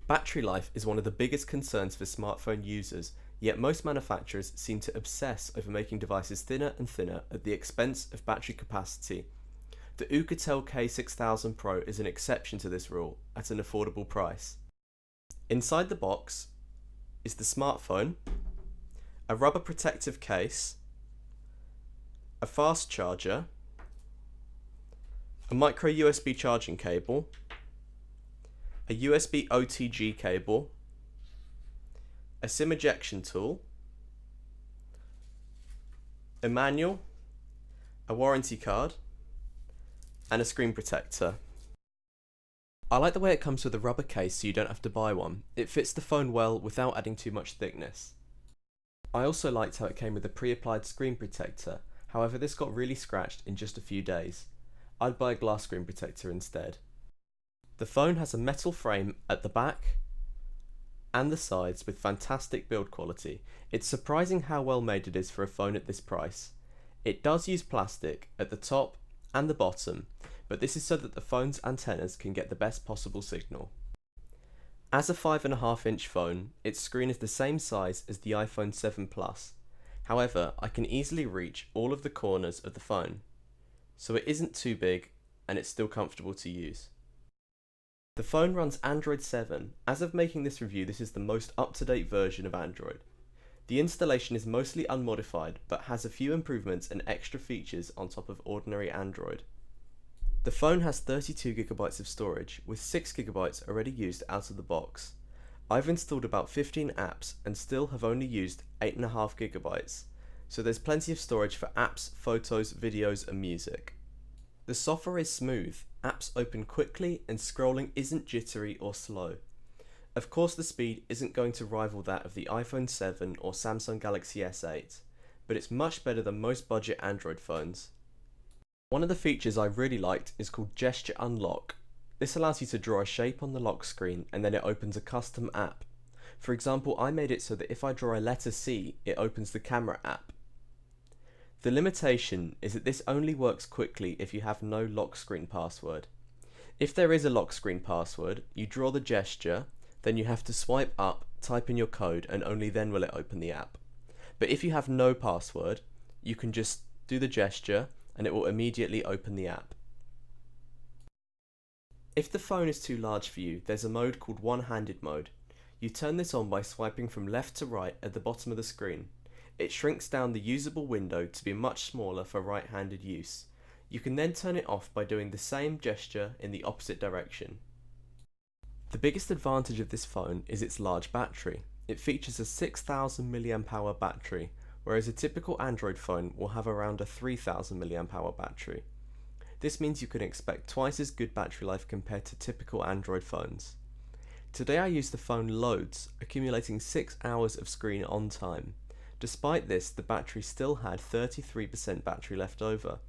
Battery life is one of the biggest concerns for smartphone users, yet most manufacturers seem to obsess over making devices thinner and thinner at the expense of battery capacity. The Oukitel K6000 Pro is an exception to this rule at an affordable price. Inside the box is the smartphone, a rubber protective case, a fast charger, a micro USB charging cable, a USB OTG cable, a SIM ejection tool, a manual, a warranty card, and a screen protector. I like the way it comes with a rubber case so you don't have to buy one. It fits the phone well without adding too much thickness. I also liked how it came with a pre-applied screen protector, however this got really scratched in just a few days. I'd buy a glass screen protector instead. The phone has a metal frame at the back and the sides with fantastic build quality. It's surprising how well made it is for a phone at this price. It does use plastic at the top and the bottom, but this is so that the phone's antennas can get the best possible signal. As a 5.5-inch phone, its screen is the same size as the iPhone 7 Plus. However, I can easily reach all of the corners of the phone, so it isn't too big and it's still comfortable to use. The phone runs Android 7. As of making this review, this is the most up-to-date version of Android. The installation is mostly unmodified, but has a few improvements and extra features on top of ordinary Android. The phone has 32GB of storage, with 6GB already used out of the box. I've installed about 15 apps and still have only used 8.5GB, so there's plenty of storage for apps, photos, videos and music. The software is smooth, apps open quickly and scrolling isn't jittery or slow. Of course the speed isn't going to rival that of the iPhone 7 or Samsung Galaxy S8, but it's much better than most budget Android phones. One of the features I really liked is called Gesture Unlock. This allows you to draw a shape on the lock screen and then it opens a custom app. For example, I made it so that if I draw a letter C, it opens the camera app. The limitation is that this only works quickly if you have no lock screen password. If there is a lock screen password, you draw the gesture, then you have to swipe up, type in your code, and only then will it open the app. But if you have no password, you can just do the gesture and it will immediately open the app. If the phone is too large for you, there's a mode called one-handed mode. You turn this on by swiping from left to right at the bottom of the screen. It shrinks down the usable window to be much smaller for right-handed use. You can then turn it off by doing the same gesture in the opposite direction. The biggest advantage of this phone is its large battery. It features a 6000 mAh battery, whereas a typical Android phone will have around a 3000 mAh battery. This means you can expect twice as good battery life compared to typical Android phones. Today I used the phone loads, accumulating 6 hours of screen on time. Despite this, the battery still had 33% battery left over.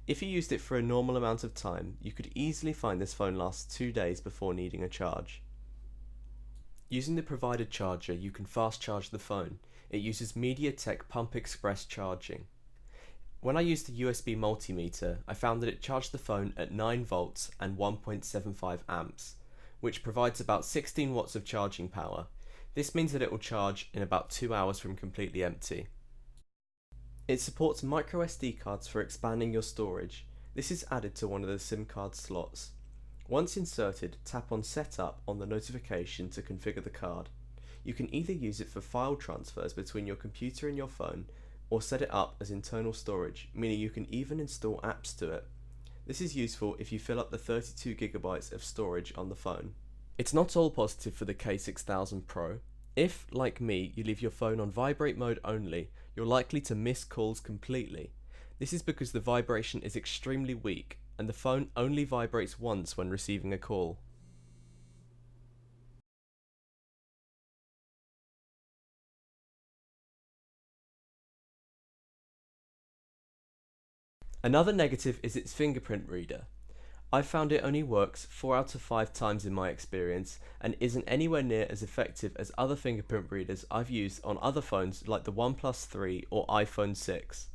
If you used it for a normal amount of time, you could easily find this phone lasts 2 days before needing a charge. Using the provided charger, you can fast charge the phone. It uses MediaTek Pump Express charging. When I used the USB multimeter, I found that it charged the phone at 9 volts and 1.75 amps, which provides about 16 watts of charging power. This means that it will charge in about 2 hours from completely empty. It supports micro SD cards for expanding your storage. This is added to one of the SIM card slots. Once inserted, tap on Setup on the notification to configure the card. You can either use it for file transfers between your computer and your phone, or set it up as internal storage, meaning you can even install apps to it. This is useful if you fill up the 32GB of storage on the phone. It's not all positive for the K6000 Pro. If, like me, you leave your phone on vibrate mode only, you're likely to miss calls completely. This is because the vibration is extremely weak, and the phone only vibrates once when receiving a call. Another negative is its fingerprint reader. I've found it only works 4 out of 5 times in my experience and isn't anywhere near as effective as other fingerprint readers I've used on other phones like the OnePlus 3 or iPhone 6.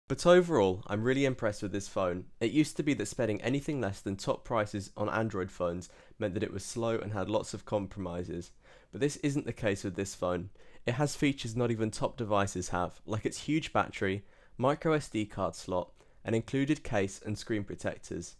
But overall, I'm really impressed with this phone. It used to be that spending anything less than top prices on Android phones meant that it was slow and had lots of compromises. But this isn't the case with this phone. It has features not even top devices have, like its huge battery, micro SD card slot, an included case and screen protectors.